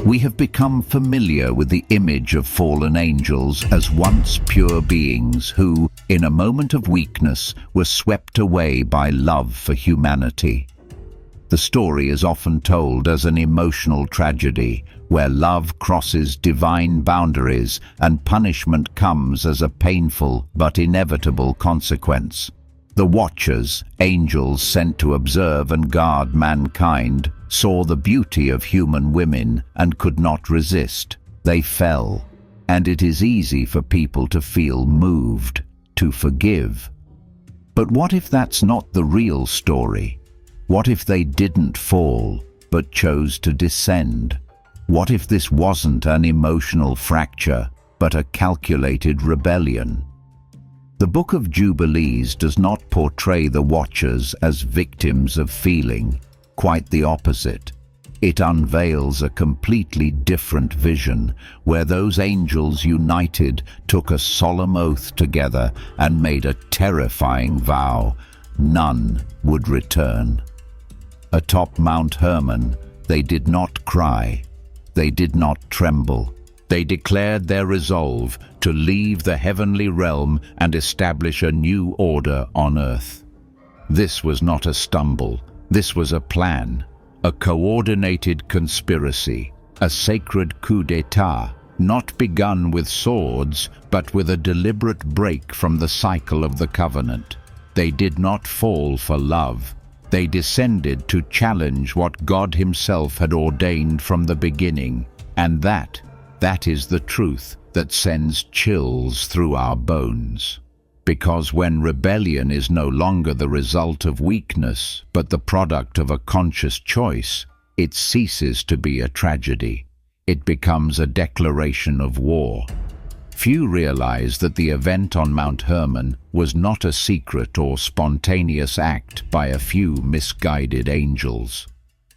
We have become familiar with the image of fallen angels as once pure beings who, in a moment of weakness, were swept away by love for humanity. The story is often told as an emotional tragedy, where love crosses divine boundaries and punishment comes as a painful but inevitable consequence. The Watchers, angels sent to observe and guard mankind, saw the beauty of human women and could not resist. They fell, and it is easy for people to feel moved, to forgive. But what if that's not the real story? What if they didn't fall, but chose to descend? What if this wasn't an emotional fracture, but a calculated rebellion? The Book of Jubilees does not portray the Watchers as victims of feeling. Quite the opposite. It unveils a completely different vision, where those angels united took a solemn oath together and made a terrifying vow: none would return. Atop Mount Hermon, they did not cry. They did not tremble. They declared their resolve to leave the heavenly realm and establish a new order on earth. This was not a stumble. This was a plan, a coordinated conspiracy, a sacred coup d'état, not begun with swords, but with a deliberate break from the cycle of the covenant. They did not fall for love. They descended to challenge what God Himself had ordained from the beginning, and that is the truth that sends chills through our bones. Because when rebellion is no longer the result of weakness, but the product of a conscious choice, it ceases to be a tragedy. It becomes a declaration of war. Few realize that the event on Mount Hermon was not a secret or spontaneous act by a few misguided angels.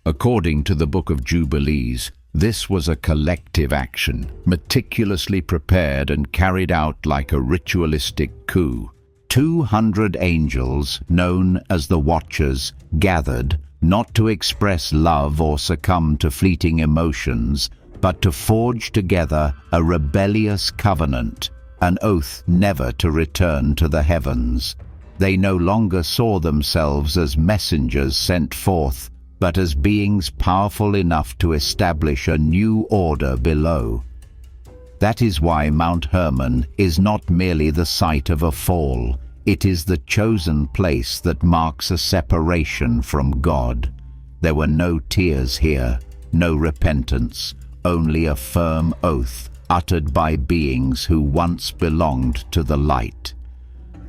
According to the Book of Jubilees, this was a collective action, meticulously prepared and carried out like a ritualistic coup. 200 angels, known as the Watchers, gathered, not to express love or succumb to fleeting emotions, but to forge together a rebellious covenant, an oath never to return to the heavens. They no longer saw themselves as messengers sent forth, but as beings powerful enough to establish a new order below. That is why Mount Hermon is not merely the site of a fall. It is the chosen place that marks a separation from God. There were no tears here, no repentance, only a firm oath uttered by beings who once belonged to the light.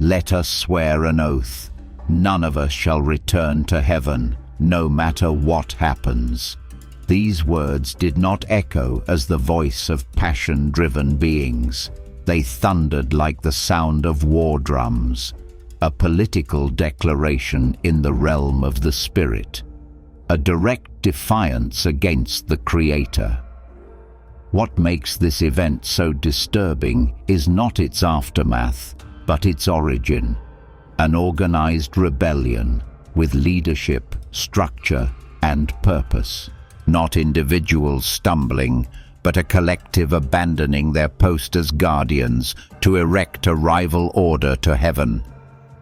Let us swear an oath. None of us shall return to heaven, no matter what happens. These words did not echo as the voice of passion-driven beings. They thundered like the sound of war drums, a political declaration in the realm of the spirit, a direct defiance against the Creator. What makes this event so disturbing is not its aftermath, but its origin, an organized rebellion with leadership, structure, and purpose. Not individuals stumbling, but a collective abandoning their post as guardians to erect a rival order to heaven.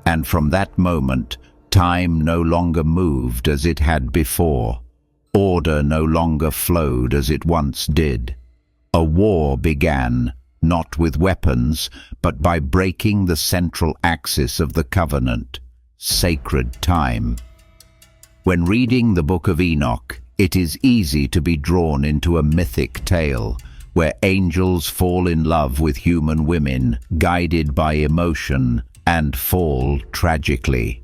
And from that moment, time no longer moved as it had before. Order no longer flowed as it once did. A war began, not with weapons, but by breaking the central axis of the covenant, sacred time. When reading the Book of Enoch, it is easy to be drawn into a mythic tale, where angels fall in love with human women, guided by emotion, and fall tragically.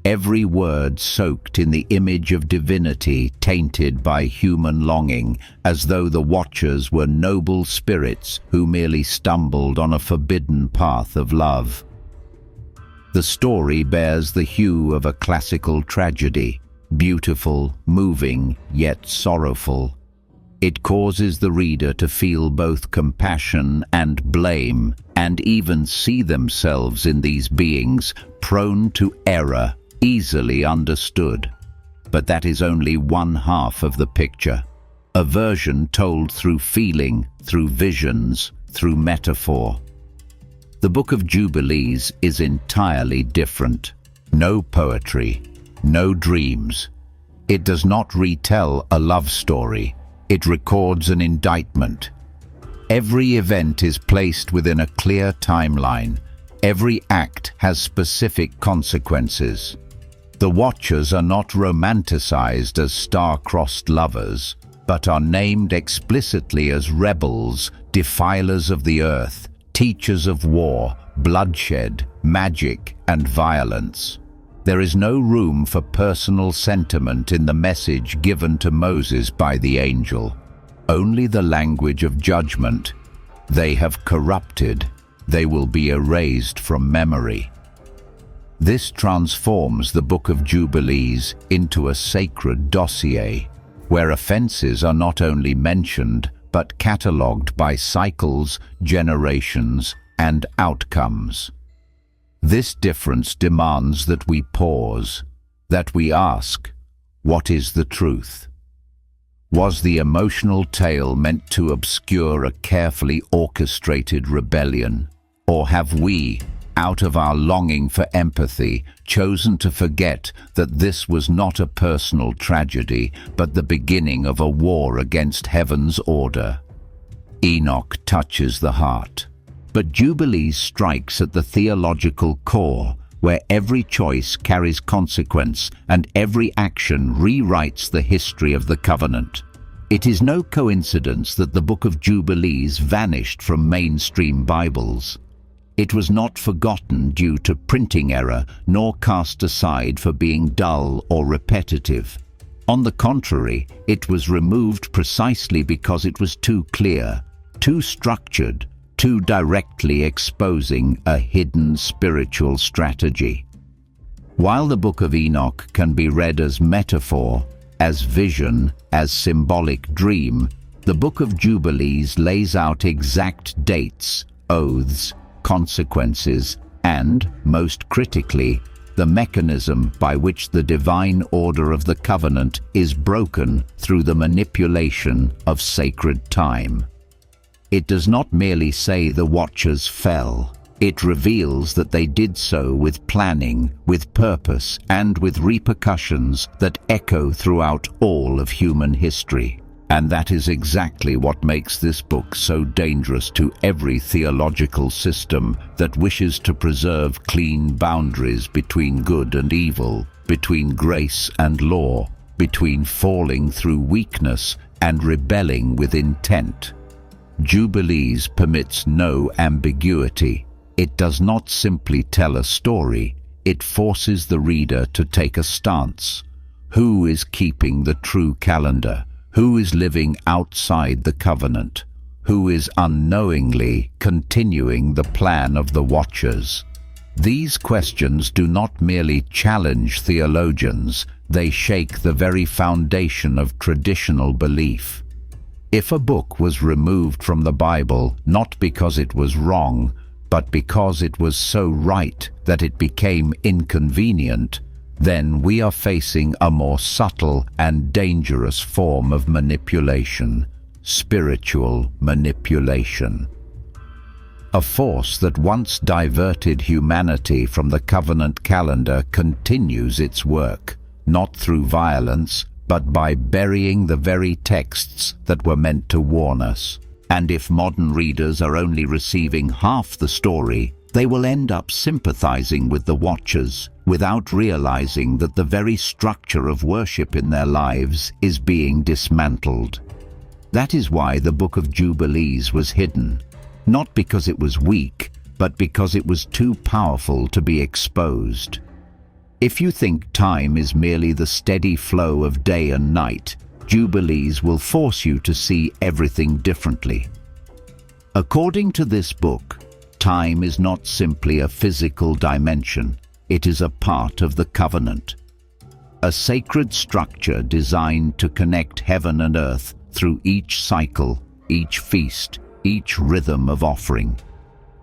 Every word soaked in the image of divinity, tainted by human longing, as though the Watchers were noble spirits who merely stumbled on a forbidden path of love. The story bears the hue of a classical tragedy, beautiful, moving, yet sorrowful. It causes the reader to feel both compassion and blame, and even see themselves in these beings, prone to error, easily understood. But that is only one half of the picture. a version told through feeling, through visions, through metaphor. The Book of Jubilees is entirely different. No poetry, no dreams. It does not retell a love story. It records an indictment. Every event is placed within a clear timeline. Every act has specific consequences. The Watchers are not romanticized as star-crossed lovers, but are named explicitly as rebels, defilers of the earth, teachers of war, bloodshed, magic, and violence. There is no room for personal sentiment in the message given to Moses by the angel. Only the language of judgment. They have corrupted. They will be erased from memory. This transforms the Book of Jubilees into a sacred dossier, where offenses are not only mentioned, but catalogued by cycles, generations, and outcomes. This difference demands that we pause, that we ask, what is the truth? Was the emotional tale meant to obscure a carefully orchestrated rebellion? Or have we, out of our longing for empathy, chosen to forget that this was not a personal tragedy, but the beginning of a war against heaven's order? Enoch touches the heart. But Jubilees strikes at the theological core, where every choice carries consequence and every action rewrites the history of the covenant. It is no coincidence that the Book of Jubilees vanished from mainstream Bibles. It was not forgotten due to printing error, nor cast aside for being dull or repetitive. On the contrary, it was removed precisely because it was too clear, too structured, too directly exposing a hidden spiritual strategy. While the Book of Enoch can be read as metaphor, as vision, as symbolic dream, the Book of Jubilees lays out exact dates, oaths, consequences, and, most critically, the mechanism by which the divine order of the covenant is broken through the manipulation of sacred time. It does not merely say the Watchers fell. It reveals that they did so with planning, with purpose, and with repercussions that echo throughout all of human history. And that is exactly what makes this book so dangerous to every theological system that wishes to preserve clean boundaries between good and evil, between grace and law, between falling through weakness and rebelling with intent. Jubilees permits no ambiguity. It does not simply tell a story, it forces the reader to take a stance. Who is keeping the true calendar? Who is living outside the covenant? Who is unknowingly continuing the plan of the Watchers? These questions do not merely challenge theologians, they shake the very foundation of traditional belief. If a book was removed from the Bible not because it was wrong, but because it was so right that it became inconvenient, then we are facing a more subtle and dangerous form of manipulation, spiritual manipulation. A force that once diverted humanity from the covenant calendar continues its work, not through violence, but by burying the very texts that were meant to warn us. And if modern readers are only receiving half the story, they will end up sympathizing with the Watchers without realizing that the very structure of worship in their lives is being dismantled. That is why the Book of Jubilees was hidden, not because it was weak, but because it was too powerful to be exposed. If you think time is merely the steady flow of day and night, Jubilees will force you to see everything differently. According to this book, time is not simply a physical dimension, it is a part of the covenant. A sacred structure designed to connect heaven and earth through each cycle, each feast, each rhythm of offering.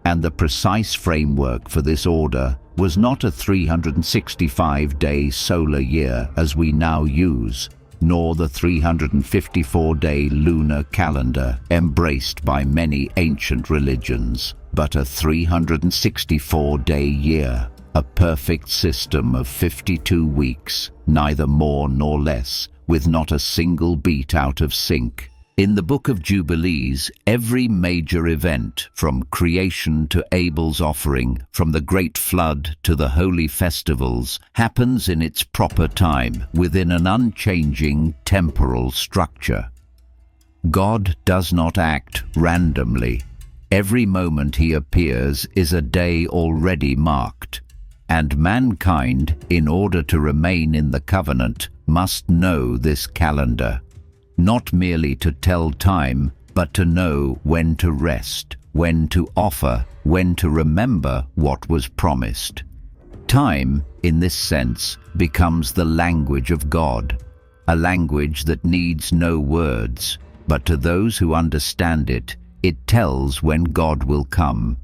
And the precise framework for this order was not a 365-day solar year as we now use, nor the 354-day lunar calendar embraced by many ancient religions, but a 364-day year, a perfect system of 52 weeks, neither more nor less, with not a single beat out of sync. In the Book of Jubilees, every major event, from creation to Abel's offering, from the Great Flood to the holy festivals, happens in its proper time, within an unchanging temporal structure. God does not act randomly. Every moment he appears is a day already marked, and mankind, in order to remain in the covenant, must know this calendar. Not merely to tell time, but to know when to rest, when to offer, when to remember what was promised. Time, in this sense, becomes the language of God, a language that needs no words, but to those who understand it, it tells when God will come.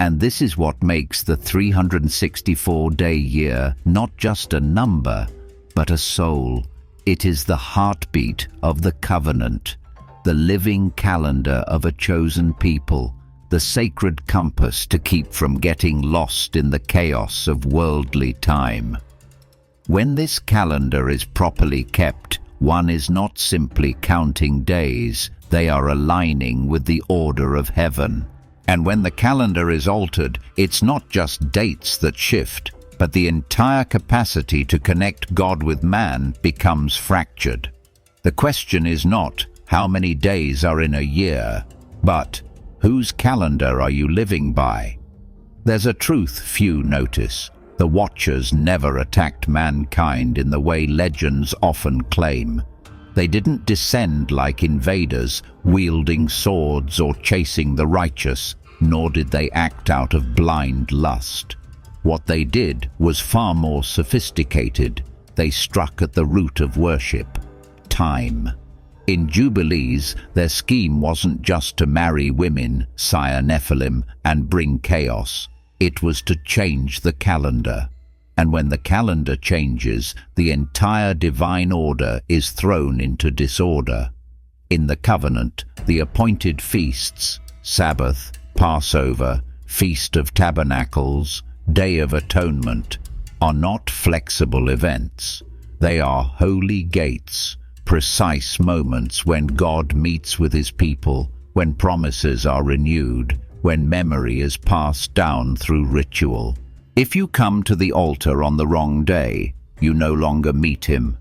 And this is what makes the 364-day year not just a number, but a soul. It is the heartbeat of the covenant, the living calendar of a chosen people, the sacred compass to keep from getting lost in the chaos of worldly time. When this calendar is properly kept, one is not simply counting days, they are aligning with the order of heaven. And when the calendar is altered, it's not just dates that shift, but the entire capacity to connect God with man becomes fractured. The question is not how many days are in a year, but whose calendar are you living by? There's a truth few notice. The Watchers never attacked mankind in the way legends often claim. They didn't descend like invaders, wielding swords or chasing the righteous, nor did they act out of blind lust. What they did was far more sophisticated. They struck at the root of worship: time. In Jubilees, their scheme wasn't just to marry women, sire Nephilim, and bring chaos. It was to change the calendar. And when the calendar changes, the entire divine order is thrown into disorder. In the covenant, the appointed feasts, Sabbath, Passover, Feast of Tabernacles, Day of Atonement, are not flexible events. They are holy gates, precise moments when God meets with his people, when promises are renewed, when memory is passed down through ritual. If you come to the altar on the wrong day, you no longer meet him.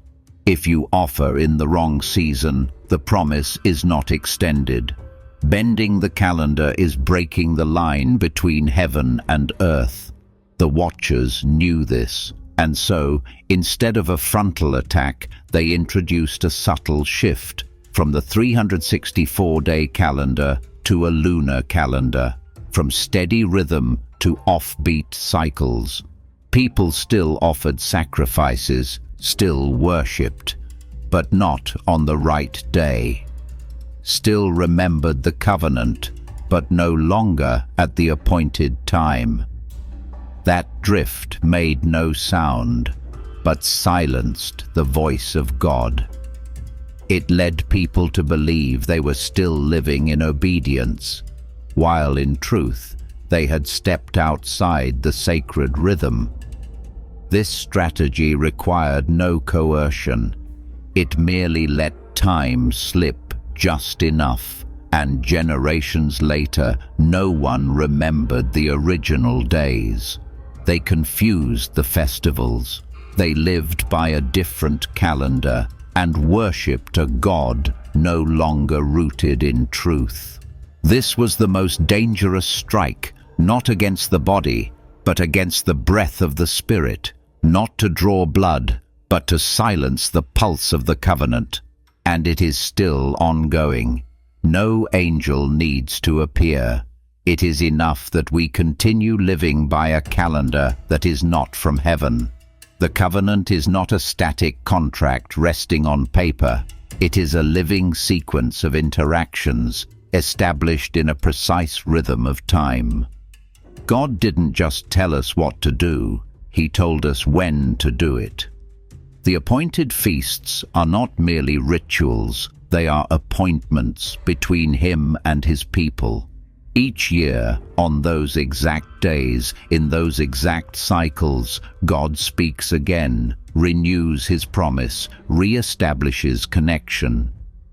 If you offer in the wrong season, the promise is not extended. Bending the calendar is breaking the line between heaven and earth. The Watchers knew this, and so, instead of a frontal attack, they introduced a subtle shift from the 364-day calendar to a lunar calendar, from steady rhythm to offbeat cycles. People still offered sacrifices, still worshipped, but not on the right day. Still remembered the covenant, but no longer at the appointed time. That drift made no sound, but silenced the voice of God. It led people to believe they were still living in obedience, while in truth they had stepped outside the sacred rhythm. This strategy required no coercion. It merely let time slip just enough, and generations later no one remembered the original days. They confused the festivals. They lived by a different calendar and worshipped a God no longer rooted in truth. This was the most dangerous strike, not against the body, but against the breath of the Spirit, not to draw blood, but to silence the pulse of the covenant. And it is still ongoing. No angel needs to appear. It is enough that we continue living by a calendar that is not from heaven. The covenant is not a static contract resting on paper. It is a living sequence of interactions established in a precise rhythm of time. God didn't just tell us what to do, he told us when to do it. The appointed feasts are not merely rituals, they are appointments between him and his people. Each year, on those exact days, in those exact cycles, God speaks again, renews his promise, re-establishes connection.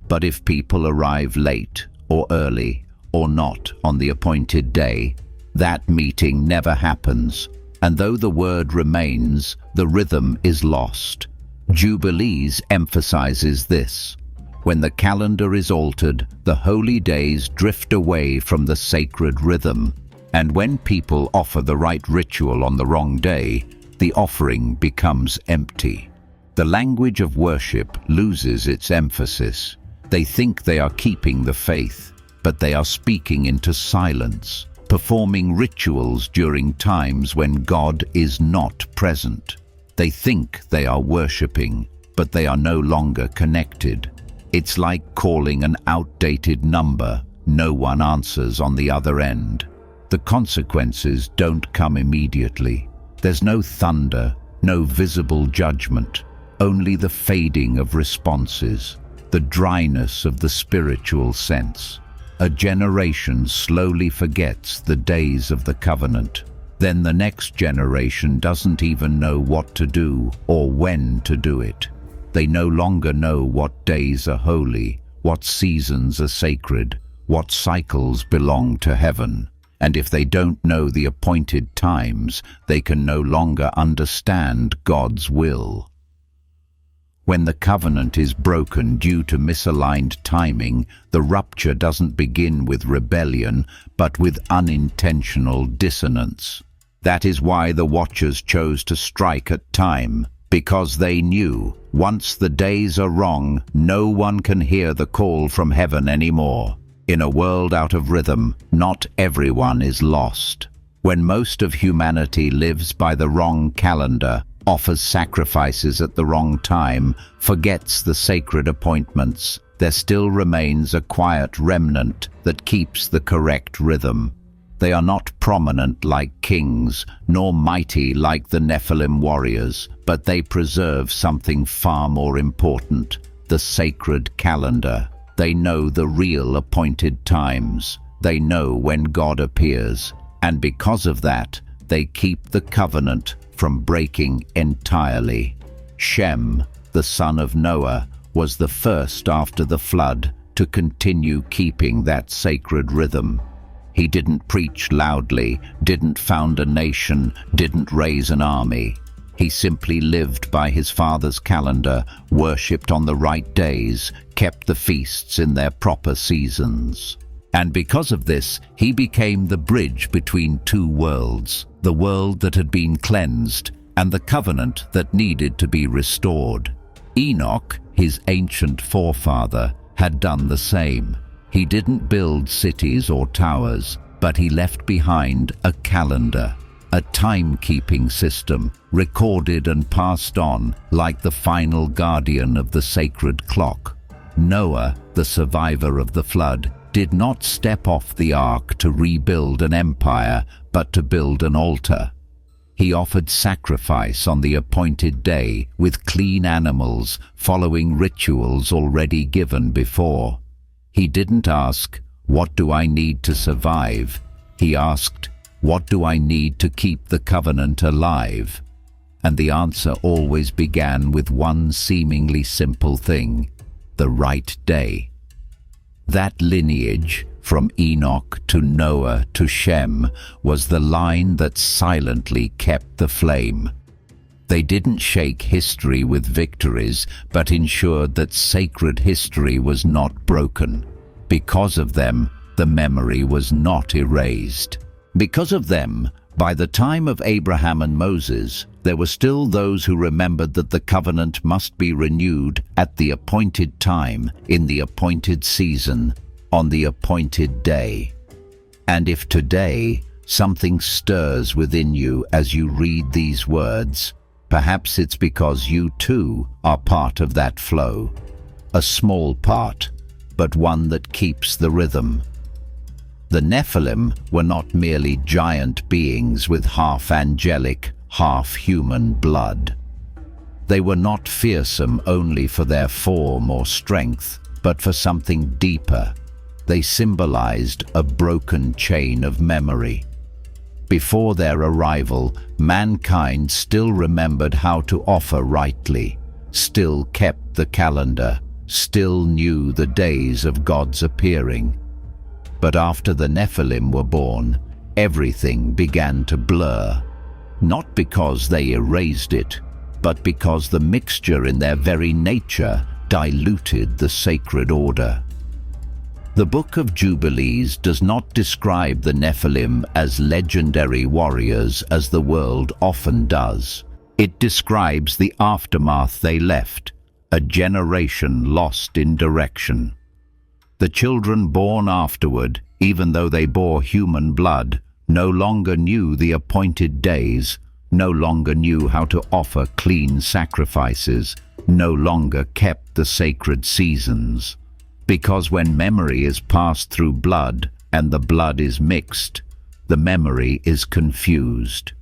But if people arrive late or early or not on the appointed day, that meeting never happens, and though the word remains, the rhythm is lost. Jubilees emphasizes this. When the calendar is altered, the holy days drift away from the sacred rhythm, and when people offer the right ritual on the wrong day, the offering becomes empty. The language of worship loses its emphasis. They think they are keeping the faith, but they are speaking into silence, performing rituals during times when God is not present. They think they are worshipping, but they are no longer connected. It's like calling an outdated number. No one answers on the other end. The consequences don't come immediately. There's no thunder, no visible judgment, only the fading of responses, the dryness of the spiritual sense. A generation slowly forgets the days of the covenant. Then the next generation doesn't even know what to do or when to do it. They no longer know what days are holy, what seasons are sacred, what cycles belong to heaven. And if they don't know the appointed times, they can no longer understand God's will. When the covenant is broken due to misaligned timing, the rupture doesn't begin with rebellion, but with unintentional dissonance. That is why the Watchers chose to strike at time, because they knew, once the days are wrong, no one can hear the call from heaven anymore. In a world out of rhythm, not everyone is lost. When most of humanity lives by the wrong calendar, offers sacrifices at the wrong time, forgets the sacred appointments, there still remains a quiet remnant that keeps the correct rhythm. They are not prominent like kings, nor mighty like the Nephilim warriors, but they preserve something far more important, the sacred calendar. They know the real appointed times. They know when God appears, and because of that, they keep the covenant from breaking entirely. Shem, the son of Noah, was the first after the flood to continue keeping that sacred rhythm. He didn't preach loudly, didn't found a nation, didn't raise an army. He simply lived by his father's calendar, worshipped on the right days, kept the feasts in their proper seasons. And because of this, he became the bridge between two worlds, the world that had been cleansed and the covenant that needed to be restored. Enoch, his ancient forefather, had done the same. He didn't build cities or towers, but he left behind a calendar, a timekeeping system, recorded and passed on like the final guardian of the sacred clock. Noah, the survivor of the flood, did not step off the ark to rebuild an empire, but to build an altar. He offered sacrifice on the appointed day with clean animals, following rituals already given before. He didn't ask, "What do I need to survive?" He asked, "What do I need to keep the covenant alive?" And the answer always began with one seemingly simple thing: the right day. That lineage, from Enoch to Noah to Shem, was the line that silently kept the flame. They didn't shake history with victories, but ensured that sacred history was not broken. Because of them, the memory was not erased. Because of them, by the time of Abraham and Moses, there were still those who remembered that the covenant must be renewed at the appointed time, in the appointed season, on the appointed day. And if today something stirs within you as you read these words, perhaps it's because you too are part of that flow. A small part, but one that keeps the rhythm. The Nephilim were not merely giant beings with half angelic, half human blood. They were not fearsome only for their form or strength, but for something deeper. They symbolized a broken chain of memory. Before their arrival, mankind still remembered how to offer rightly, still kept the calendar, still knew the days of God's appearing. But after the Nephilim were born, everything began to blur, not because they erased it, but because the mixture in their very nature diluted the sacred order. The Book of Jubilees does not describe the Nephilim as legendary warriors as the world often does. It describes the aftermath they left, a generation lost in direction. The children born afterward, even though they bore human blood, no longer knew the appointed days, no longer knew how to offer clean sacrifices, no longer kept the sacred seasons. Because when memory is passed through blood and the blood is mixed, the memory is confused.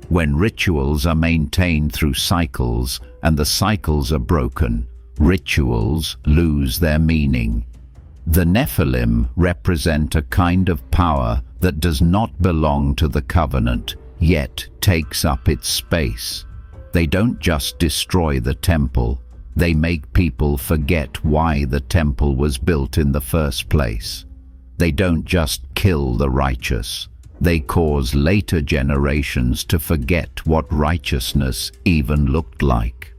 When rituals are maintained through cycles and the cycles are broken, rituals lose their meaning. The Nephilim represent a kind of power that does not belong to the covenant, yet takes up its space. They don't just destroy the temple, they make people forget why the temple was built in the first place. They don't just kill the righteous, they cause later generations to forget what righteousness even looked like.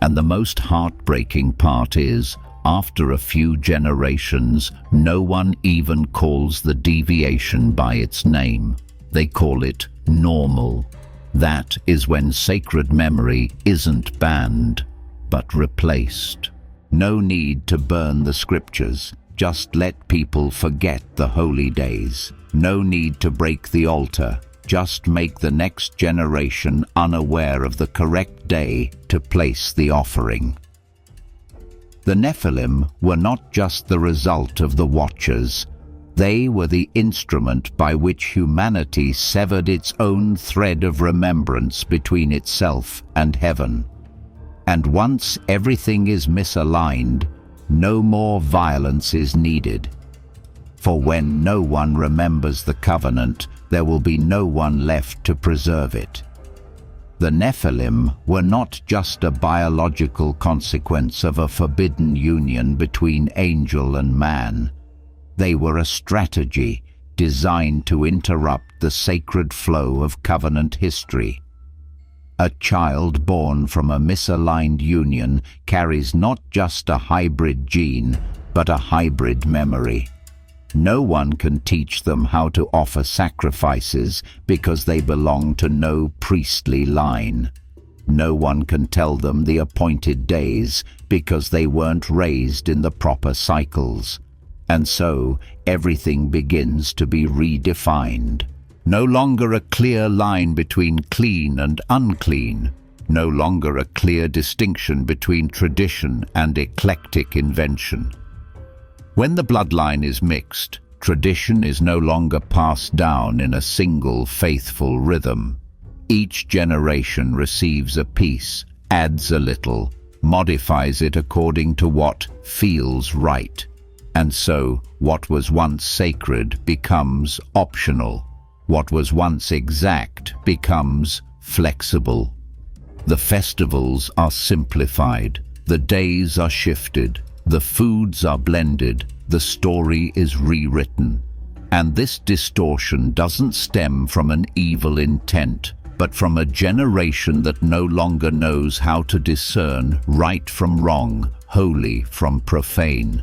And the most heartbreaking part is, after a few generations, no one even calls the deviation by its name. They call it normal. That is when sacred memory isn't banned, but replaced. No need to burn the scriptures. Just let people forget the holy days. No need to break the altar. Just make the next generation unaware of the correct day to place the offering. The Nephilim were not just the result of the Watchers. They were the instrument by which humanity severed its own thread of remembrance between itself and heaven. And once everything is misaligned, no more violence is needed. For when no one remembers the covenant, there will be no one left to preserve it. The Nephilim were not just a biological consequence of a forbidden union between angel and man. They were a strategy designed to interrupt the sacred flow of covenant history. A child born from a misaligned union carries not just a hybrid gene, but a hybrid memory. No one can teach them how to offer sacrifices because they belong to no priestly line. No one can tell them the appointed days because they weren't raised in the proper cycles. And so everything begins to be redefined. No longer a clear line between clean and unclean. No longer a clear distinction between tradition and eclectic invention. When the bloodline is mixed, tradition is no longer passed down in a single faithful rhythm. Each generation receives a piece, adds a little, modifies it according to what feels right. And so, what was once sacred becomes optional. What was once exact becomes flexible. The festivals are simplified, the days are shifted, the foods are blended, the story is rewritten. And this distortion doesn't stem from an evil intent, but from a generation that no longer knows how to discern right from wrong, holy from profane.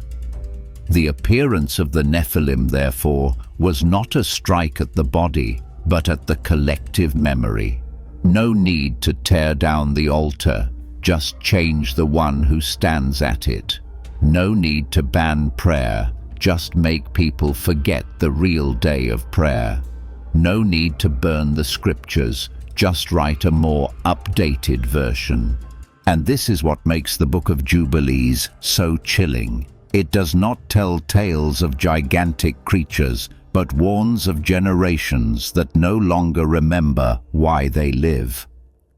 The appearance of the Nephilim, therefore, was not a strike at the body, but at the collective memory. No need to tear down the altar, just change the one who stands at it. No need to ban prayer, just make people forget the real day of prayer. No need to burn the scriptures, just write a more updated version. And this is what makes the Book of Jubilees so chilling. It does not tell tales of gigantic creatures, but warns of generations that no longer remember why they live.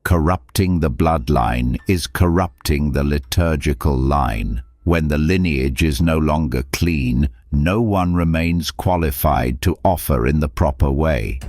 Corrupting the bloodline is corrupting the liturgical line. When the lineage is no longer clean, no one remains qualified to offer in the proper way.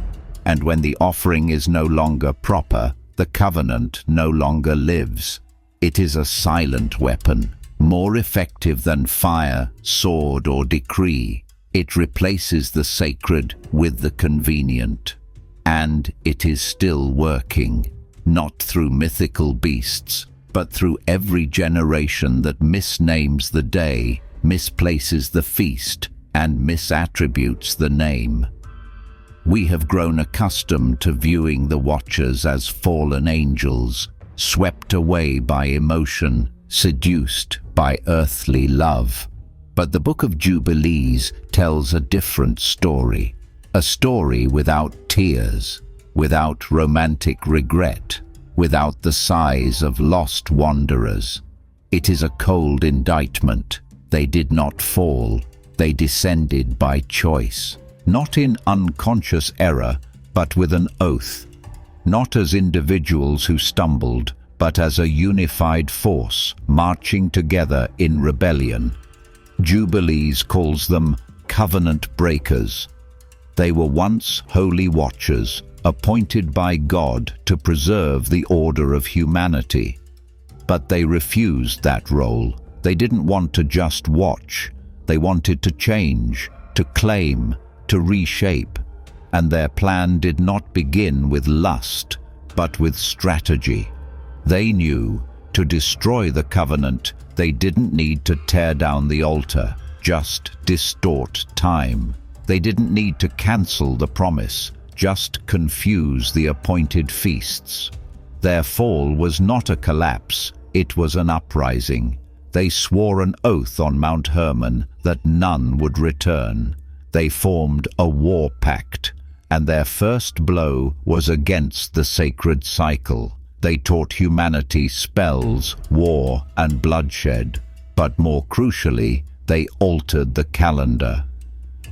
And when the offering is no longer proper, the covenant no longer lives. It is a silent weapon, more effective than fire, sword, or decree. It replaces the sacred with the convenient. And it is still working, not through mythical beasts, but through every generation that misnames the day, misplaces the feast, and misattributes the name. We have grown accustomed to viewing the Watchers as fallen angels, swept away by emotion, seduced by earthly love. But the Book of Jubilees tells a different story, a story without tears, without romantic regret, without the sighs of lost wanderers. It is a cold indictment. They did not fall, they descended by choice, not in unconscious error, but with an oath, not as individuals who stumbled, but as a unified force marching together in rebellion. Jubilees calls them covenant breakers. They were once holy watchers, appointed by God to preserve the order of humanity. But they refused that role. They didn't want to just watch. They wanted to change, to claim, to reshape. And their plan did not begin with lust, but with strategy. They knew to destroy the covenant, they didn't need to tear down the altar, just distort time. They didn't need to cancel the promise, just confuse the appointed feasts. Their fall was not a collapse, it was an uprising. They swore an oath on Mount Hermon that none would return. They formed a war pact, and their first blow was against the sacred cycle. They taught humanity spells, war, and bloodshed, but more crucially, they altered the calendar.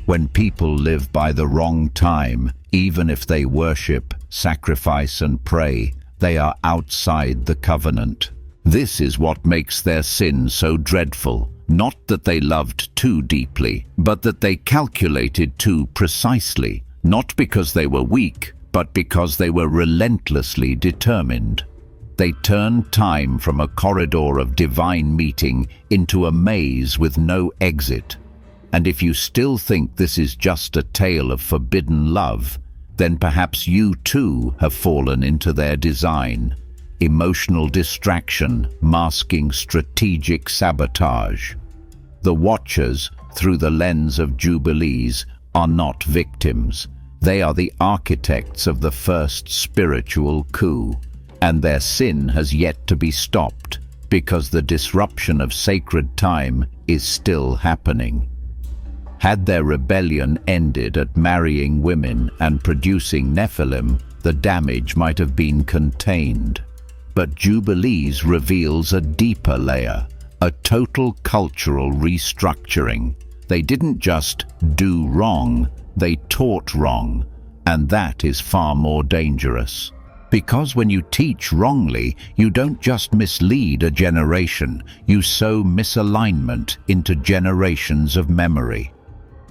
When people live by the wrong time, even if they worship, sacrifice, and pray, they are outside the covenant. This is what makes their sin so dreadful. Not that they loved too deeply, but that they calculated too precisely, not because they were weak, but because they were relentlessly determined. They turned time from a corridor of divine meeting into a maze with no exit. And if you still think this is just a tale of forbidden love, then perhaps you too have fallen into their design. Emotional distraction masking strategic sabotage. The Watchers, through the lens of Jubilees, are not victims. They are the architects of the first spiritual coup, and their sin has yet to be stopped because the disruption of sacred time is still happening. Had their rebellion ended at marrying women and producing Nephilim, the damage might have been contained. But Jubilees reveals a deeper layer, a total cultural restructuring. They didn't just do wrong, they taught wrong, and that is far more dangerous. Because when you teach wrongly, you don't just mislead a generation, you sow misalignment into generations of memory.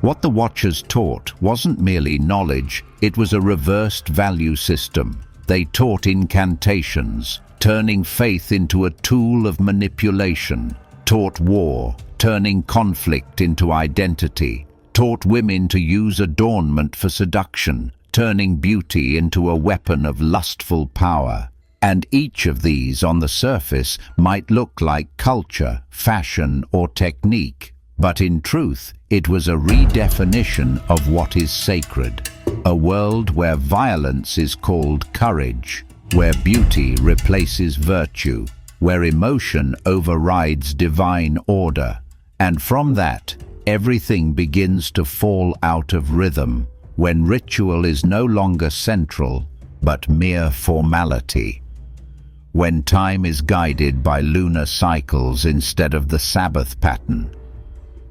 What the Watchers taught wasn't merely knowledge, it was a reversed value system. They taught incantations, turning faith into a tool of manipulation, taught war, turning conflict into identity, taught women to use adornment for seduction, turning beauty into a weapon of lustful power. And each of these on the surface might look like culture, fashion, or technique. But in truth, it was a redefinition of what is sacred. A world where violence is called courage, where beauty replaces virtue, where emotion overrides divine order. And from that, everything begins to fall out of rhythm, when ritual is no longer central, but mere formality. When time is guided by lunar cycles instead of the Sabbath pattern.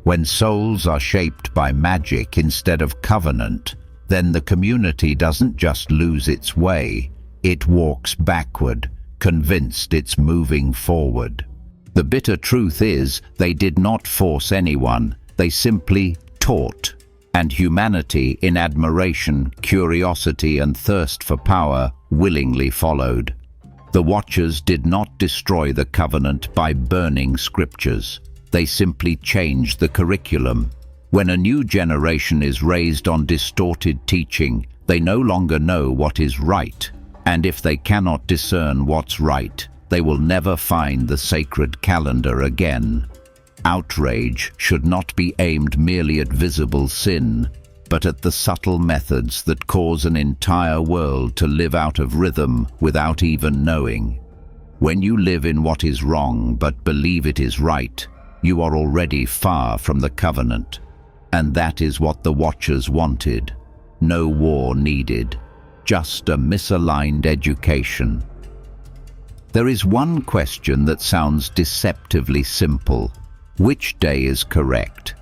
When souls are shaped by magic instead of covenant, then the community doesn't just lose its way, it walks backward, convinced it's moving forward. The bitter truth is, they did not force anyone, they simply taught. And humanity, in admiration, curiosity, and thirst for power, willingly followed. The Watchers did not destroy the covenant by burning scriptures. They simply changed the curriculum. When a new generation is raised on distorted teaching, they no longer know what is right. And if they cannot discern what's right, they will never find the sacred calendar again. Outrage should not be aimed merely at visible sin, but at the subtle methods that cause an entire world to live out of rhythm without even knowing. When you live in what is wrong but believe it is right, you are already far from the covenant. And that is what the Watchers wanted. No war needed, just a misaligned education. There is one question that sounds deceptively simple. Which day is correct?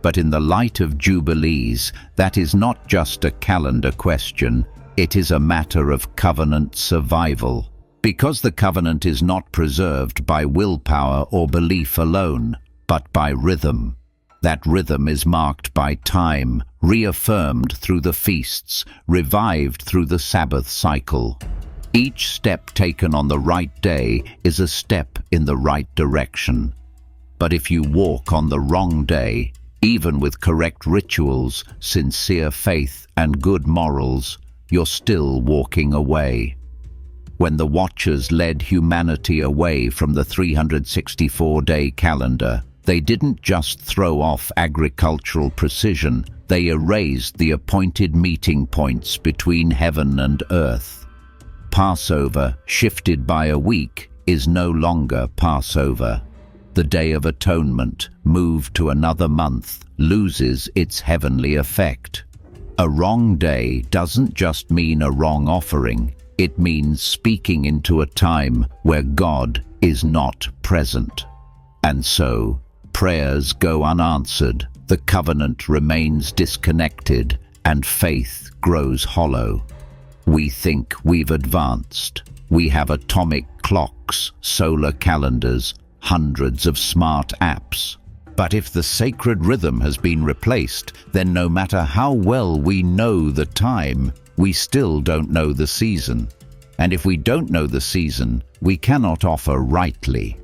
But in the light of Jubilees, that is not just a calendar question, it is a matter of covenant survival. Because the covenant is not preserved by willpower or belief alone, but by rhythm. That rhythm is marked by time, reaffirmed through the feasts, revived through the Sabbath cycle. Each step taken on the right day is a step in the right direction. But if you walk on the wrong day, even with correct rituals, sincere faith, and good morals, you're still walking away. When the Watchers led humanity away from the 364-day calendar, they didn't just throw off agricultural precision, they erased the appointed meeting points between heaven and earth. Passover, shifted by a week, is no longer Passover. The Day of Atonement, moved to another month, loses its heavenly effect. A wrong day doesn't just mean a wrong offering, it means speaking into a time where God is not present. And so, prayers go unanswered, the covenant remains disconnected, and faith grows hollow. We think we've advanced. We have atomic clocks, solar calendars, hundreds of smart apps. But if the sacred rhythm has been replaced, then no matter how well we know the time, we still don't know the season. And if we don't know the season, we cannot offer rightly.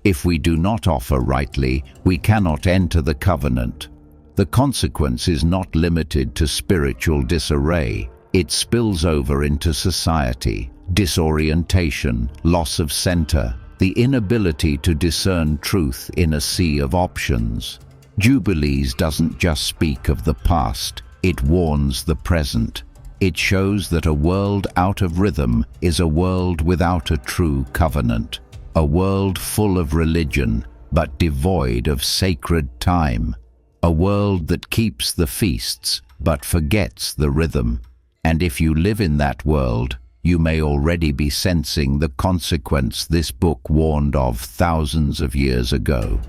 If we do not offer rightly, we cannot enter the covenant. The consequence is not limited to spiritual disarray. It spills over into society, disorientation, loss of center, the inability to discern truth in a sea of options. Jubilees doesn't just speak of the past, it warns the present. It shows that a world out of rhythm is a world without a true covenant, a world full of religion but devoid of sacred time, a world that keeps the feasts but forgets the rhythm. And if you live in that world, you may already be sensing the consequence this book warned of thousands of years ago.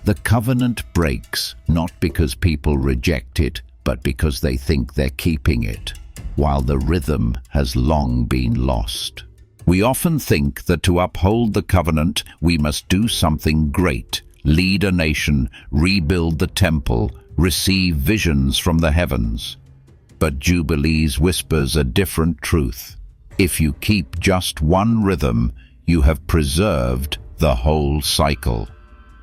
The covenant breaks not because people reject it, but because they think they're keeping it, while the rhythm has long been lost. We often think that to uphold the covenant, we must do something great, lead a nation, rebuild the temple, receive visions from the heavens. But Jubilees whispers a different truth. If you keep just one rhythm, you have preserved the whole cycle.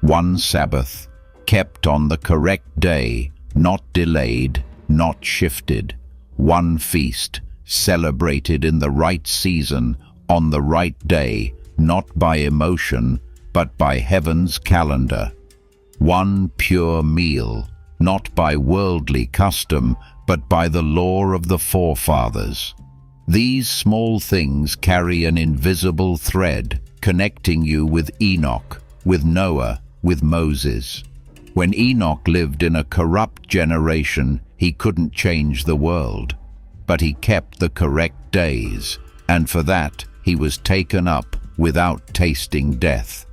One Sabbath, kept on the correct day, not delayed, not shifted. One feast, celebrated in the right season, on the right day, not by emotion, but by heaven's calendar. One pure meal, not by worldly custom, but by the law of the forefathers. These small things carry an invisible thread, connecting you with Enoch, with Noah, with Moses. When Enoch lived in a corrupt generation, he couldn't change the world, but he kept the correct days, and for that he was taken up without tasting death.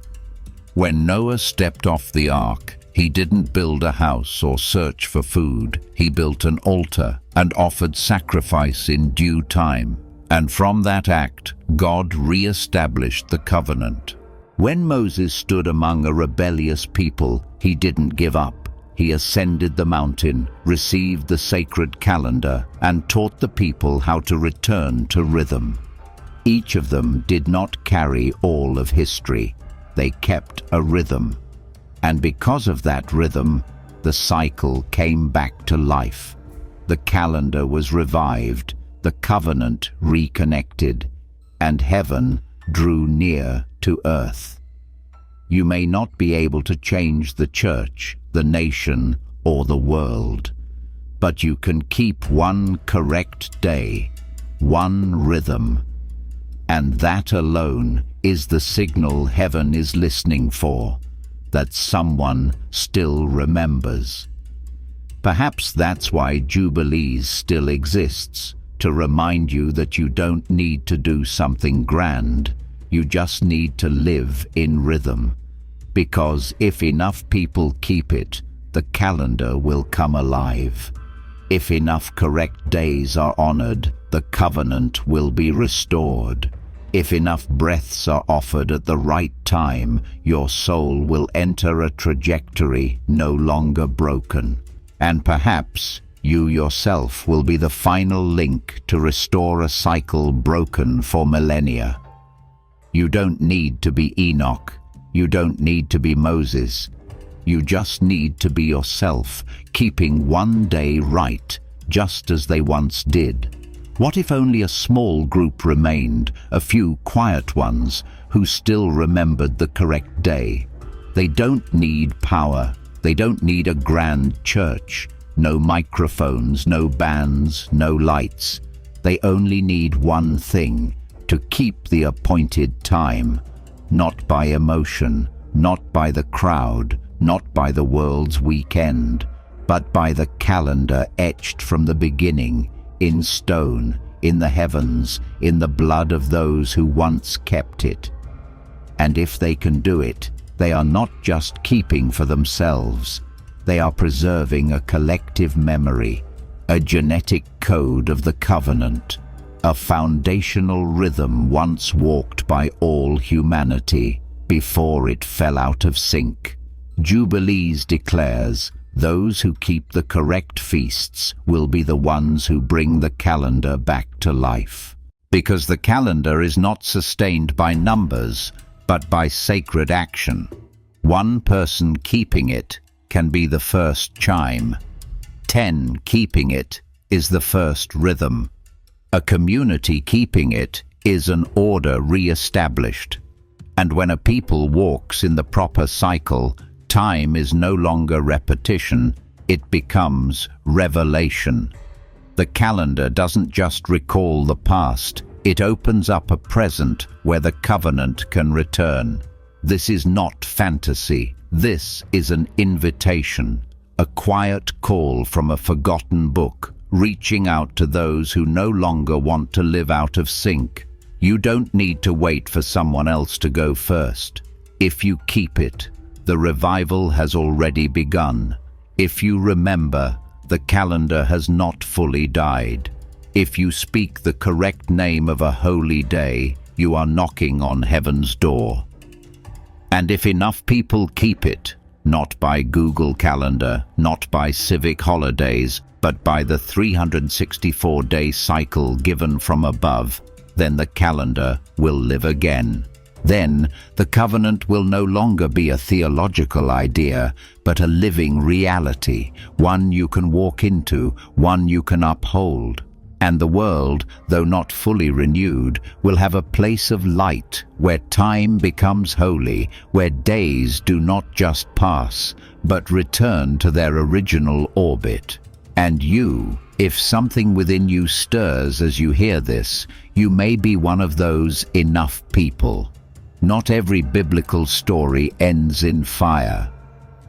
When Noah stepped off the ark, he didn't build a house or search for food. He built an altar and offered sacrifice in due time. And from that act, God re-established the covenant. When Moses stood among a rebellious people, he didn't give up. He ascended the mountain, received the sacred calendar, and taught the people how to return to rhythm. Each of them did not carry all of history. They kept a rhythm. And because of that rhythm, the cycle came back to life. The calendar was revived, the covenant reconnected, and heaven drew near to earth. You may not be able to change the church, the nation, or the world, but you can keep one correct day, one rhythm, and that alone is the signal heaven is listening for, that someone still remembers. Perhaps that's why Jubilees still exists, to remind you that you don't need to do something grand, you just need to live in rhythm. Because if enough people keep it, the calendar will come alive. If enough correct days are honored, the covenant will be restored. If enough breaths are offered at the right time, your soul will enter a trajectory no longer broken. And perhaps you yourself will be the final link to restore a cycle broken for millennia. You don't need to be Enoch. You don't need to be Moses. You just need to be yourself, keeping one day right, just as they once did. What if only a small group remained, a few quiet ones, who still remembered the correct day? They don't need power. They don't need a grand church. No microphones, no bands, no lights. They only need one thing: to keep the appointed time. Not by emotion, not by the crowd, not by the world's weekend, but by the calendar etched from the beginning, in stone, in the heavens, in the blood of those who once kept it. And if they can do it, they are not just keeping for themselves. They are preserving a collective memory, a genetic code of the covenant, a foundational rhythm once walked by all humanity before it fell out of sync. Jubilees declares, those who keep the correct feasts will be the ones who bring the calendar back to life. Because the calendar is not sustained by numbers, but by sacred action. One person keeping it can be the first chime. 10 keeping it is the first rhythm. A community keeping it is an order re-established. And when a people walks in the proper cycle, time is no longer repetition, it becomes revelation. The calendar doesn't just recall the past, it opens up a present where the covenant can return. This is not fantasy, this is an invitation, a quiet call from a forgotten book, reaching out to those who no longer want to live out of sync. You don't need to wait for someone else to go first. If you keep it, the revival has already begun. If you remember, the calendar has not fully died. If you speak the correct name of a holy day, you are knocking on heaven's door. And if enough people keep it, not by Google Calendar, not by civic holidays, but by the 364-day cycle given from above, then the calendar will live again. Then the covenant will no longer be a theological idea, but a living reality, one you can walk into, one you can uphold. And the world, though not fully renewed, will have a place of light where time becomes holy, where days do not just pass, but return to their original orbit. And you, if something within you stirs as you hear this, you may be one of those enough people. Not every biblical story ends in fire.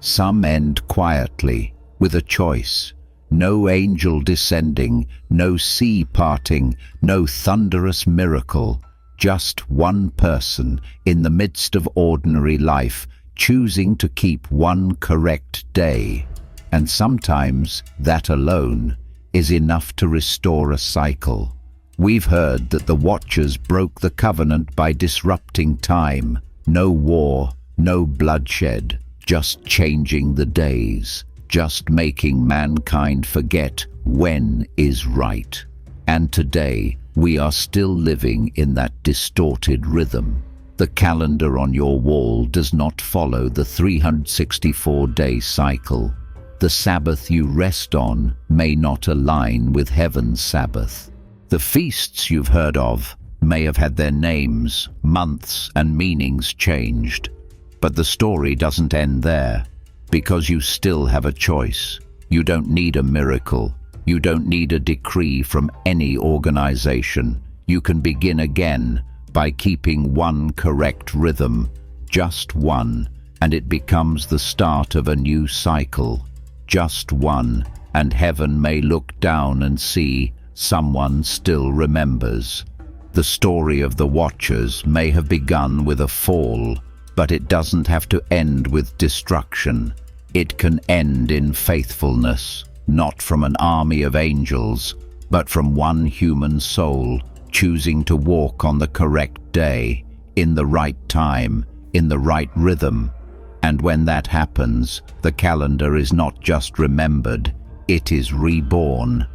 Some end quietly, with a choice. No angel descending, no sea parting, no thunderous miracle. Just one person in the midst of ordinary life, choosing to keep one correct day. And sometimes that alone is enough to restore a cycle. We've heard that the Watchers broke the covenant by disrupting time. No war, no bloodshed, just changing the days, just making mankind forget when is right. And today, we are still living in that distorted rhythm. The calendar on your wall does not follow the 364-day cycle. The Sabbath you rest on may not align with heaven's Sabbath. The feasts you've heard of may have had their names, months, and meanings changed. But the story doesn't end there, because you still have a choice. You don't need a miracle. You don't need a decree from any organization. You can begin again by keeping one correct rhythm, just one, and it becomes the start of a new cycle. Just one, and heaven may look down and see someone still remembers. The story of the Watchers may have begun with a fall, but it doesn't have to end with destruction. It can end in faithfulness, not from an army of angels, but from one human soul choosing to walk on the correct day, in the right time, in the right rhythm. And when that happens, the calendar is not just remembered, it is reborn.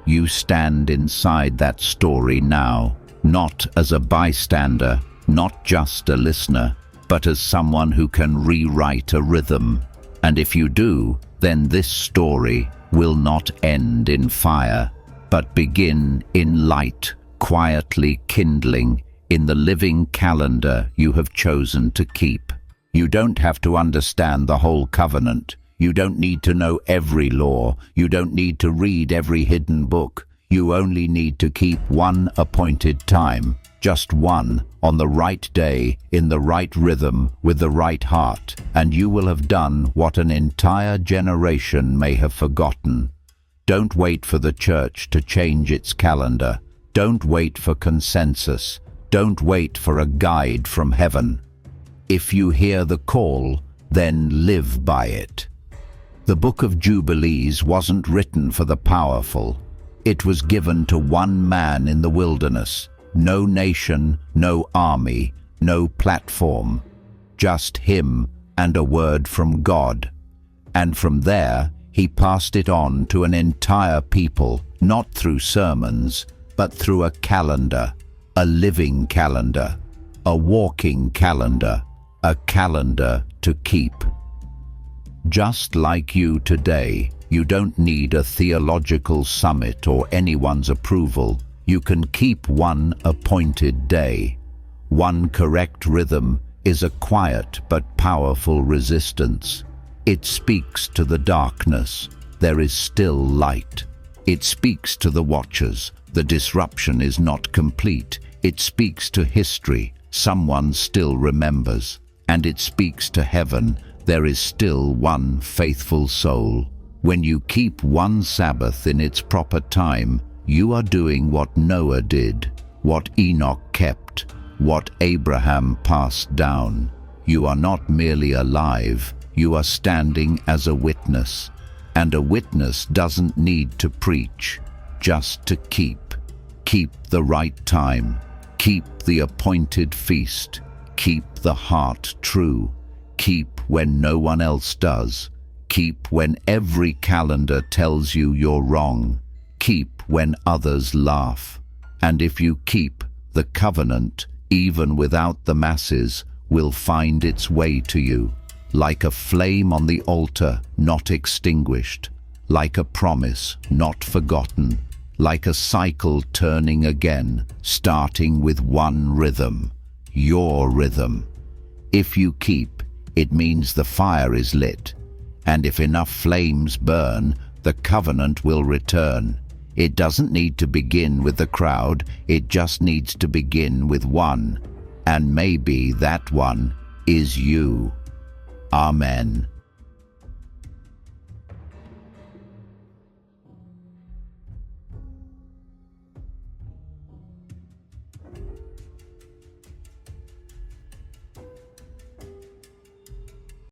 You stand inside that story now, not as a bystander, not just a listener, but as someone who can rewrite a rhythm. And if you do, then this story will not end in fire, but begin in light, quietly kindling in the living calendar you have chosen to keep. You don't have to understand the whole covenant. You don't need to know every law. You don't need to read every hidden book. You only need to keep one appointed time, just one, on the right day, in the right rhythm, with the right heart, and you will have done what an entire generation may have forgotten. Don't wait for the church to change its calendar. Don't wait for consensus. Don't wait for a guide from heaven. If you hear the call, then live by it. The Book of Jubilees wasn't written for the powerful. It was given to one man in the wilderness. No nation, no army, no platform. Just him and a word from God. And from there, he passed it on to an entire people, not through sermons, but through a calendar, a living calendar, a walking calendar, a calendar to keep. Just like you today, you don't need a theological summit or anyone's approval. You can keep one appointed day. One correct rhythm is a quiet but powerful resistance. It speaks to the darkness. There is still light. It speaks to the Watchers. The disruption is not complete. It speaks to history. Someone still remembers. And it speaks to heaven. There is still one faithful soul. When you keep one Sabbath in its proper time, you are doing what Noah did, what Enoch kept, what Abraham passed down. You are not merely alive, you are standing as a witness. And a witness doesn't need to preach, just to keep. Keep the right time, keep the appointed feast, keep the heart true, keep when no one else does, keep when every calendar tells you you're wrong, keep when others laugh. And if you keep, the covenant, even without the masses, will find its way to you, like a flame on the altar, not extinguished, like a promise, not forgotten, like a cycle turning again, starting with one rhythm, your rhythm. If you keep, it means the fire is lit, and if enough flames burn, the covenant will return. It doesn't need to begin with the crowd, it just needs to begin with one, and maybe that one is you. Amen.